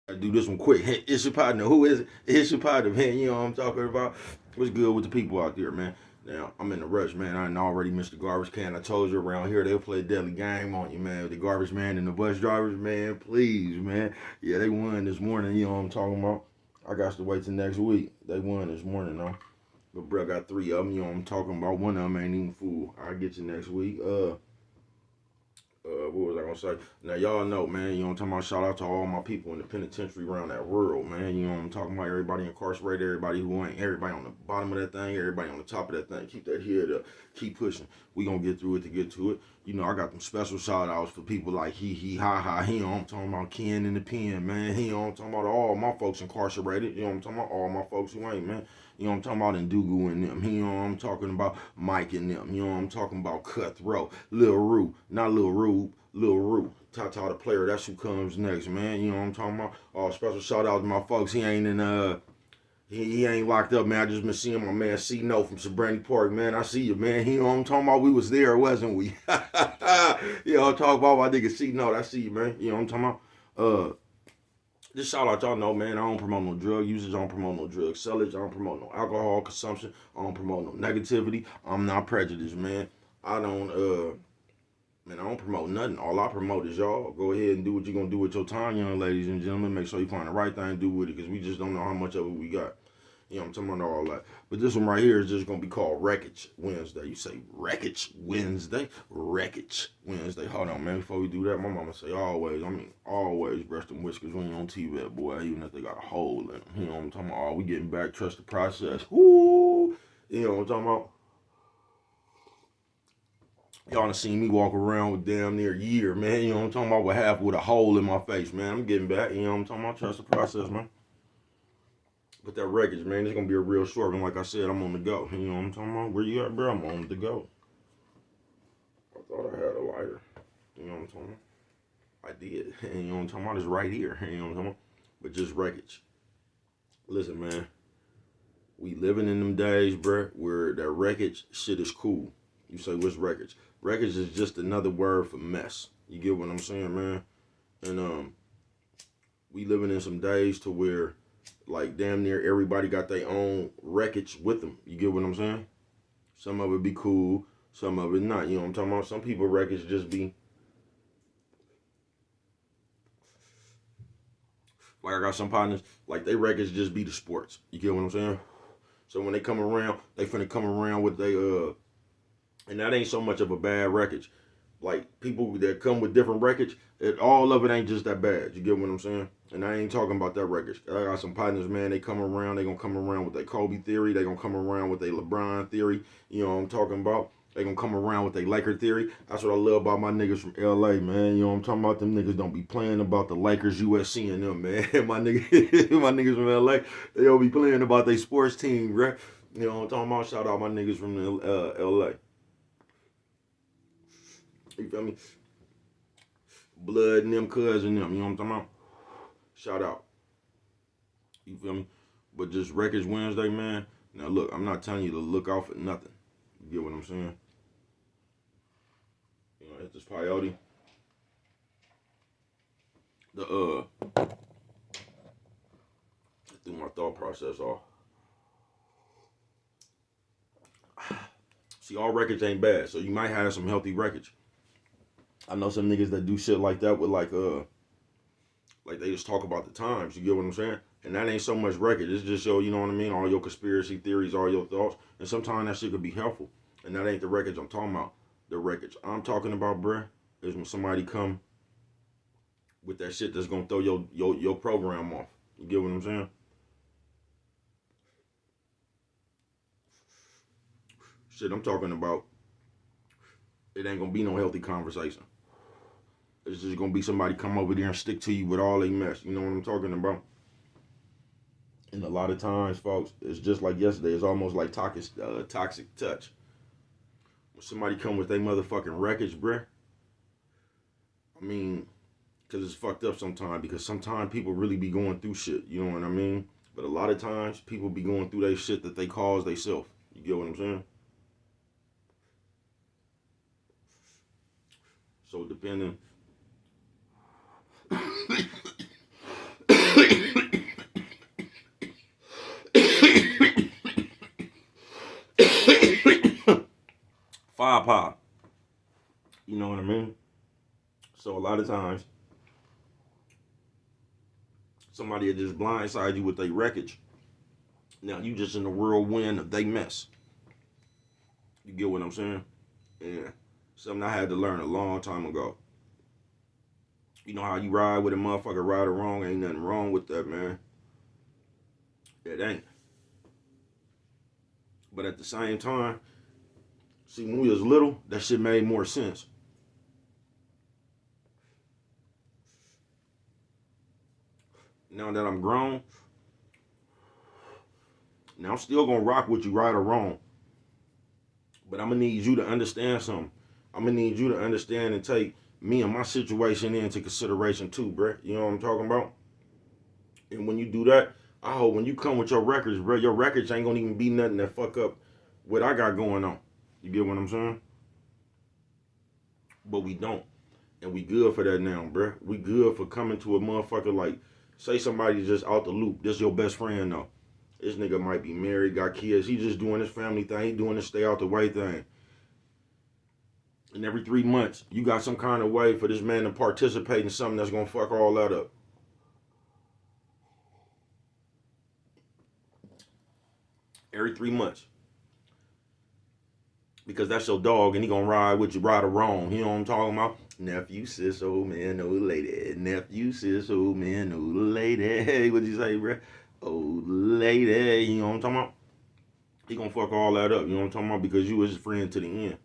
I do this one quick. Hey, it's your partner. Who is it? It's your partner, man. You know what I'm talking about? What's good with the people out there, man? Now, I'm in the rush, man. I done already missed the garbage can. I told you around here they'll play a deadly game on you, man. The garbage man and the bus drivers, man. Please, man. Yeah, they won this morning. You know what I'm talking about? I got to wait till next week. They won this morning, though. But, bro, I got three of them. You know what I'm talking about? One of them ain't even full. I'll get you next week. What was I gonna say? Now y'all know, man. You know what I'm talking about. Shout out to all my people in the penitentiary around that world, man. You know what I'm talking about. Everybody incarcerated, everybody who ain't, everybody on the bottom of that thing, everybody on the top of that thing. Keep that head up. Keep pushing. We gonna get through it to get to it. You know, I got them special shout outs for people like he, ha, ha. You know what I'm talking about. Ken in the pen, man. You know what I'm talking about. All my folks incarcerated. You know what I'm talking about. All my folks who ain't, man. You know what I'm talking about, Ndugu and them. You know what I'm talking about, Mike and them. You know what I'm talking about, Cutthroat, Lil Rue, not Lil Rube, Lil Rue. Tata the player, that's who comes next, man. You know what I'm talking about. Special shout out to my folks. He ain't in he ain't locked up, man. I just been seeing my man C No from Sabrani Park, man. I see you, man. You know what I'm talking about. We was there, wasn't we? You know, talk about my nigga C No. I see you, man. You know what I'm talking about. Just shout out, y'all know, man. I don't promote no drug usage. I don't promote no drug sellage. I don't promote no alcohol consumption. I don't promote no negativity. I'm not prejudiced, man. I don't, man, I don't promote nothing. All I promote is y'all. Go ahead and do what you're going to do with your time, young ladies and gentlemen. Make sure you find the right thing to do with it because we just don't know how much of it we got. You know what I'm talking about, all that. But this one right here is just going to be called Wreckage Wednesday. You say Wreckage Wednesday? Wreckage Wednesday. Hold on, man. Before we do that, my mama say always, always brush them whiskers when you're on TV, boy, even if they got a hole in them. You know what I'm talking about? Oh, we getting back. Trust the process. Woo! You know what I'm talking about? Y'all done seen me walk around with damn near a year, man. You know what I'm talking about? With half with a hole in my face, man. I'm getting back. You know what I'm talking about? Trust the process, man. But that wreckage, man, it's gonna be a real short one. Like I said, I'm on the go. You know what I'm talking about? Where you at, bro? I'm on the go. I thought I had a lighter. You know what I'm talking about? I did. You know what I'm talking about? It's right here. You know what I'm talking about? But just wreckage. Listen, man. We living in them days, bro, where that wreckage shit is cool. You say, what's wreckage? Wreckage is just another word for mess. You get what I'm saying, man? And we living in some days to where like damn near everybody got their own wreckage with them. You get what I'm saying? Some of it be cool, some of it not. You know what I'm talking about? Some people wreckage just be like I got some partners, like they wreckage just be the sports. You get what I'm saying? So when they come around, they finna come around with they and that ain't so much of a bad wreckage. Like people that come with different wreckage, all of it ain't just that bad. You get what I'm saying? And I ain't talking about that wreckage. I got some partners, man. They come around. They gonna come around with their Kobe theory. They gonna come around with their LeBron theory. You know what I'm talking about? They gonna come around with their Laker theory. That's what I love about my niggas from LA, man. You know what I'm talking about? Them niggas don't be playing about the Lakers, USC, and them, man. my niggas from LA, they don't be playing about their sports team, right? You know what I'm talking about? Shout out my niggas from LA. You feel me? Blood and them, cuz and them. You know what I'm talking about? Shout out. You feel me? But just Wreckage Wednesday, man. Now look, I'm not telling you to look out for nothing. You get what I'm saying? You know, hit this peyote. The threw my thought process off. See, all wreckage ain't bad, so you might have some healthy wreckage. I know some niggas that do shit like that with like they just talk about the times. You get what I'm saying? And that ain't so much wreckage. It's just you know what I mean? All your conspiracy theories, all your thoughts. And sometimes that shit could be helpful. And that ain't the wreckage I'm talking about. The wreckage I'm talking about, bruh, is when somebody come with that shit that's gonna throw your program off. You get what I'm saying? Shit I'm talking about, it ain't gonna be no healthy conversation. It's just gonna be somebody come over there and stick to you with all they mess. You know what I'm talking about? And a lot of times, folks, it's just like yesterday. It's almost like toxic touch. When somebody come with their motherfucking wreckage, bruh. I mean, because it's fucked up sometimes. Because sometimes people really be going through shit. You know what I mean? But a lot of times, people be going through their shit that they cause themselves. You get what I'm saying? So depending, firepower. You know what I mean? So a lot of times, somebody will just blindside you with their wreckage. Now you just in the whirlwind of they mess. You get what I'm saying? Yeah. Something I had to learn a long time ago. You know how you ride with a motherfucker, right or wrong? Ain't nothing wrong with that, man. It ain't. But at the same time, see, when we was little, that shit made more sense. Now that I'm grown, now I'm still gonna rock with you, right or wrong. But I'm gonna need you to understand something. I'm gonna need you to understand and take me and my situation into consideration too, bruh. You know what I'm talking about? And when you do that, I hope when you come with your records, bro, your records ain't gonna even be nothing that fuck up what I got going on. You get what I'm saying? But we don't. And we good for that now, bruh. We good for coming to a motherfucker like, say somebody just out the loop. This your best friend though. This nigga might be married, got kids. He just doing his family thing. He doing his stay out the way thing. And every 3 months, you got some kind of way for this man to participate in something that's gonna fuck all that up. Every 3 months. Because that's your dog and he gonna ride with you, right or wrong. You know what I'm talking about? Nephew, sis, old man, old lady. Nephew, sis, old man, old lady. Hey, what'd you say, bro? Old lady. You know what I'm talking about? He gonna fuck all that up. You know what I'm talking about? Because you was his friend to the end.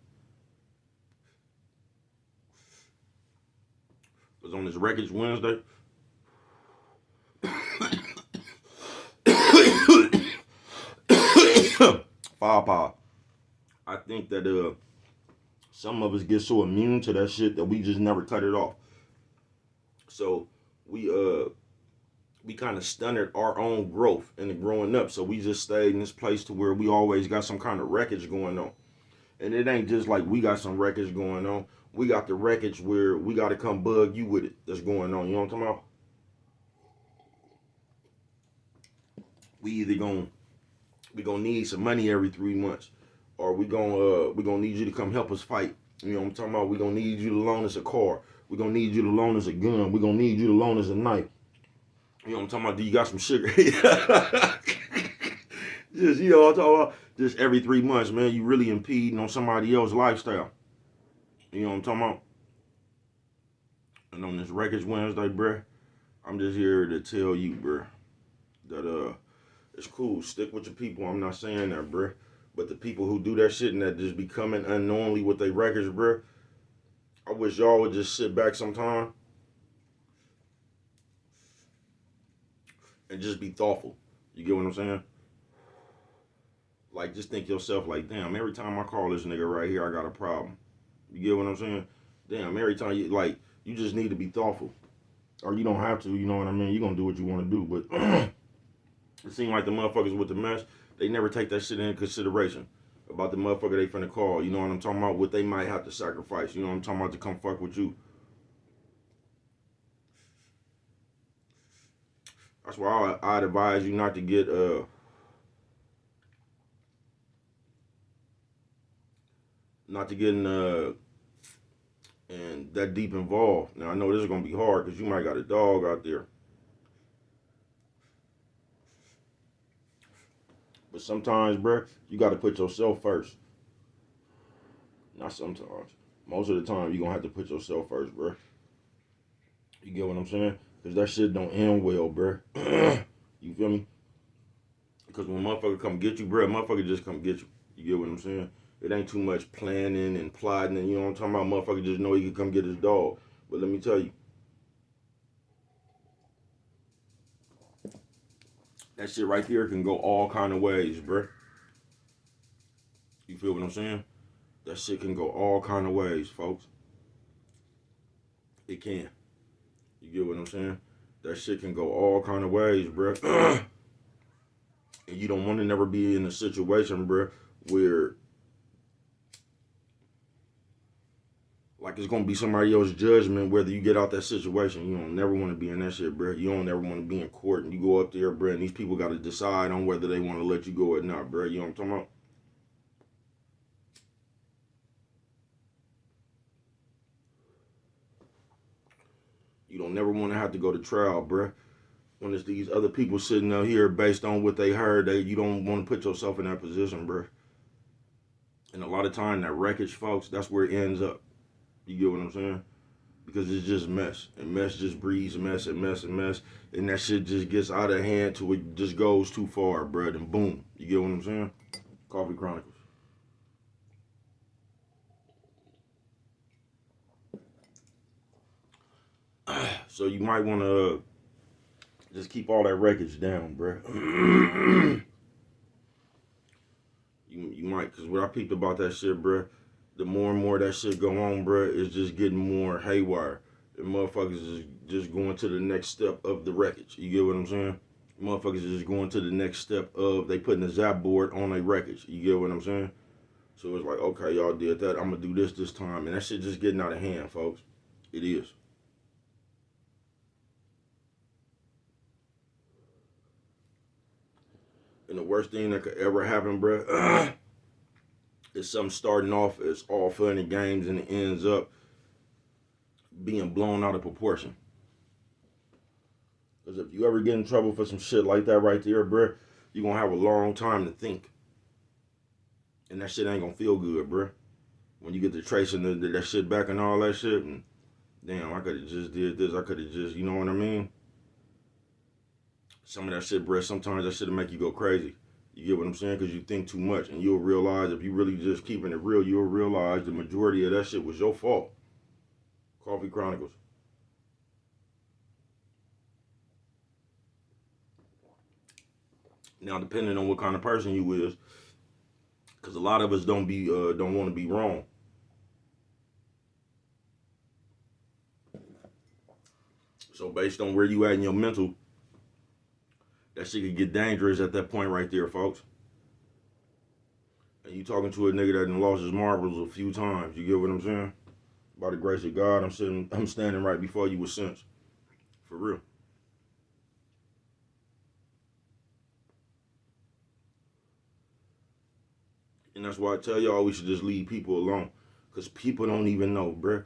Because on this Wreckage Wednesday, firepower. I think that some of us get so immune to that shit that we just never cut it off. So we kind of stunted our own growth in the growing up. So we just stayed in this place to where we always got some kind of wreckage going on. And it ain't just like we got some wreckage going on. We got the wreckage where we got to come bug you with it that's going on. You know what I'm talking about? We either gonna need some money every 3 months, or we gonna need you to come help us fight. You know what I'm talking about? We gonna need you to loan us a car. We gonna need you to loan us a gun. We gonna need you to loan us a knife. You know what I'm talking about? Do you got some sugar? Just, you know what I'm talking about? Just every 3 months, man, you really impeding on somebody else's lifestyle. You know what I'm talking about? And on this Wreckage Wednesday, bruh, I'm just here to tell you, bruh, that it's cool. Stick with your people. I'm not saying that, bruh. But the people who do that shit and that just be coming unknowingly with their records, bruh, I wish y'all would just sit back sometime and just be thoughtful. You get what I'm saying? Like, just think yourself like, damn, every time I call this nigga right here, I got a problem. You get what I'm saying? Damn, every time you just need to be thoughtful. Or you don't have to, you know what I mean? You're going to do what you want to do. But it seems like the motherfuckers with the mess, they never take that shit into consideration. About the motherfucker they finna call. You know what I'm talking about? What they might have to sacrifice. You know what I'm talking about? To come fuck with you. That's why I'd advise you not to get in that deep involved. Now I know this is gonna be hard because you might got a dog out there. But sometimes, bruh, you gotta put yourself first. Not sometimes. Most of the time, you're gonna have to put yourself first, bruh. You get what I'm saying? Because that shit don't end well, bruh. You feel me? Because when motherfucker come get you, bruh, motherfucker just come get you. You get what I'm saying? It ain't too much planning and plotting and you know what I'm talking about? Motherfucker just know he can come get his dog. But let me tell you, that shit right there can go all kind of ways, bruh. You feel what I'm saying? That shit can go all kind of ways, folks. It can. You get what I'm saying? That shit can go all kind of ways, bruh. And you don't want to never be in a situation, bruh, where like it's gonna be somebody else's judgment whether you get out that situation. You don't never want to be in that shit, bruh. You don't ever want to be in court and you go up there, bruh, and these people got to decide on whether they want to let you go or not, bruh. You know what I'm talking about? You don't never want to have to go to trial, bruh. When it's these other people sitting out here based on what they heard, you don't want to put yourself in that position, bruh. And a lot of time, that wreckage, folks, that's where it ends up. You get what I'm saying? Because it's just mess. And mess just breeds mess and mess and mess. And that shit just gets out of hand till it just goes too far, bruh. And boom. You get what I'm saying? Coffee Chronicles. So you might want to just keep all that wreckage down, bruh. You might, because what I peeped about that shit, bruh, the more and more that shit go on, bruh, it's just getting more haywire. And motherfuckers is just going to the next step of the wreckage. You get what I'm saying? Motherfuckers is just going to the next step of, they putting the zap board on a wreckage. You get what I'm saying? So it's like, okay, y'all did that. I'm going to do this time. And that shit just getting out of hand, folks. It is. And the worst thing that could ever happen, bruh, is something starting off as all fun and games and it ends up being blown out of proportion. Because if you ever get in trouble for some shit like that right there, bruh, you're going to have a long time to think. And that shit ain't going to feel good, bruh. When you get to tracing that shit back and all that shit, and damn, I could have just did this, I could have just, you know what I mean? Some of that shit, bruh, sometimes that shit will make you go crazy. You get what I'm saying? Because you think too much, and you'll realize, if you really just keeping it real, you'll realize the majority of that shit was your fault. Coffee Chronicles. Now, depending on what kind of person you is, because a lot of us don't want to be wrong. So based on where you at in your mental, that shit could get dangerous at that point right there, folks. And you talking to a nigga that done lost his marbles a few times. You get what I'm saying? By the grace of God, I'm standing right before you with sense. For real. And that's why I tell y'all we should just leave people alone. Because people don't even know, bruh.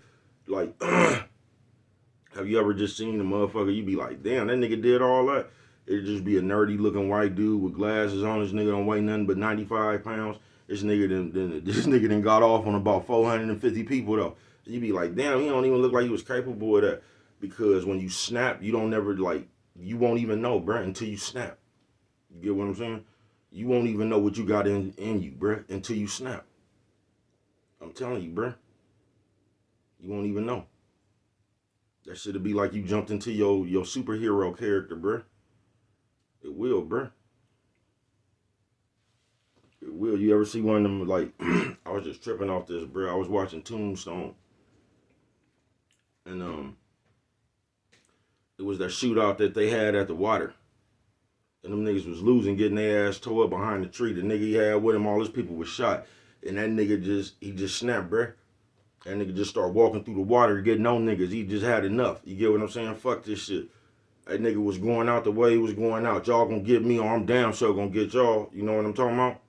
Like, have you ever just seen a motherfucker, you be like, damn, that nigga did all that? It'd just be a nerdy looking white dude with glasses on. This nigga don't weigh nothing but 95 pounds. This nigga done got off on about 450 people though. And you be like, damn, he don't even look like he was capable of that. Because when you snap, you don't never you won't even know, bruh, until you snap. You get what I'm saying? You won't even know what you got in you, bruh, until you snap. I'm telling you, bruh. You won't even know. That shit'll be like you jumped into your superhero character, bruh. It will, bruh. It will. You ever see one of them, like, I was just tripping off this, bruh. I was watching Tombstone. And, it was that shootout that they had at the water. And them niggas was losing, getting their ass tore up behind the tree. The nigga he had with him, all his people was shot. And that nigga just snapped, bruh. That nigga just started walking through the water, getting on niggas. He just had enough. You get what I'm saying? Fuck this shit. That nigga was going out the way he was going out. Y'all gonna get me, or I'm damn sure gonna get y'all. You know what I'm talking about?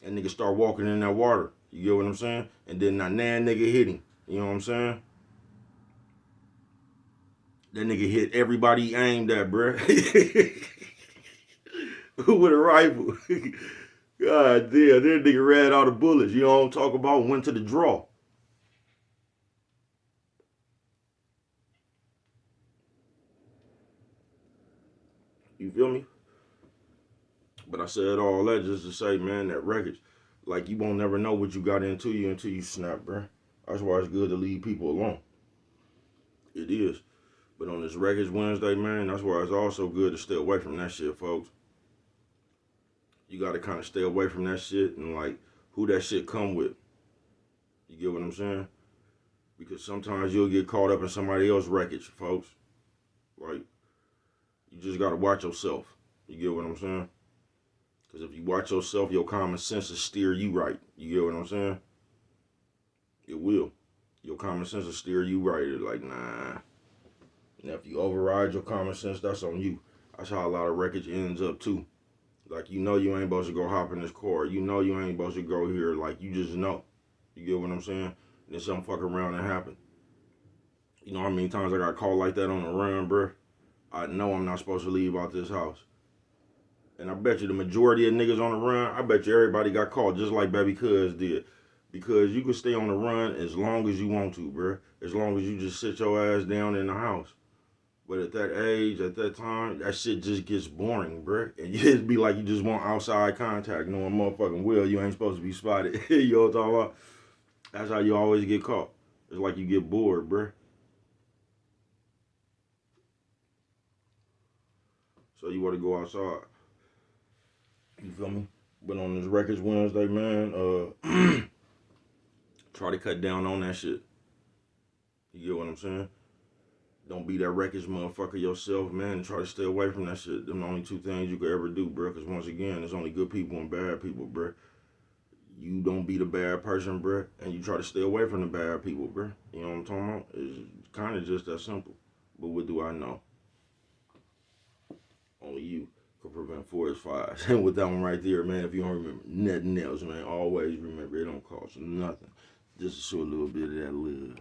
That nigga start walking in that water. You get what I'm saying? And then that nan nigga hit him. You know what I'm saying? That nigga hit everybody he aimed at, bruh. With a rifle. God damn, that nigga ran out of bullets. You know what I'm talking about? Went to the draw. You feel me? But I said all that just to say, man, that wreckage, like, you won't never know what you got into you until you snap, bruh. That's why it's good to leave people alone. It is. But on this Wreckage Wednesday, man, that's why it's also good to stay away from that shit, folks. You got to kind of stay away from that shit and, like, who that shit come with. You get what I'm saying? Because sometimes you'll get caught up in somebody else's wreckage, folks. Like, you just got to watch yourself. You get what I'm saying? Because if you watch yourself, your common sense will steer you right. You get what I'm saying? It will. Your common sense will steer you right. It's like, nah. Now, if you override your common sense, that's on you. That's how a lot of wreckage ends up, too. Like, you know you ain't supposed to go hop in this car. You know you ain't supposed to go here. Like, you just know. You get what I'm saying? And then something fuck around and happen. You know how many times I got caught like that on the run, bro? I know I'm not supposed to leave out this house. And I bet you the majority of niggas on the run, I bet you everybody got caught just like Baby Cuz did. Because you can stay on the run as long as you want to, bro. As long as you just sit your ass down in the house. But at that age, at that time, that shit just gets boring, bro. And you just be like you just want outside contact, knowing motherfucking well you ain't supposed to be spotted. You know what I'm talking about? That's how you always get caught. It's like you get bored, bro. So you want to go outside. You feel me? But on this Wreckage Wednesday, man, try to cut down on that shit. You get what I'm saying? Don't be that wreckage motherfucker yourself, man, and try to stay away from that shit. Them the only two things you could ever do, bro. Because once again, there's only good people and bad people, bro. You don't be the bad person, bro, and you try to stay away from the bad people, bro. You know what I'm talking about? It's kind of just that simple. But what do I know? Only you could prevent forest fires. And with that one right there, man, if you don't remember nothing else, man, always remember it don't cost nothing. Just to show a little bit of that love.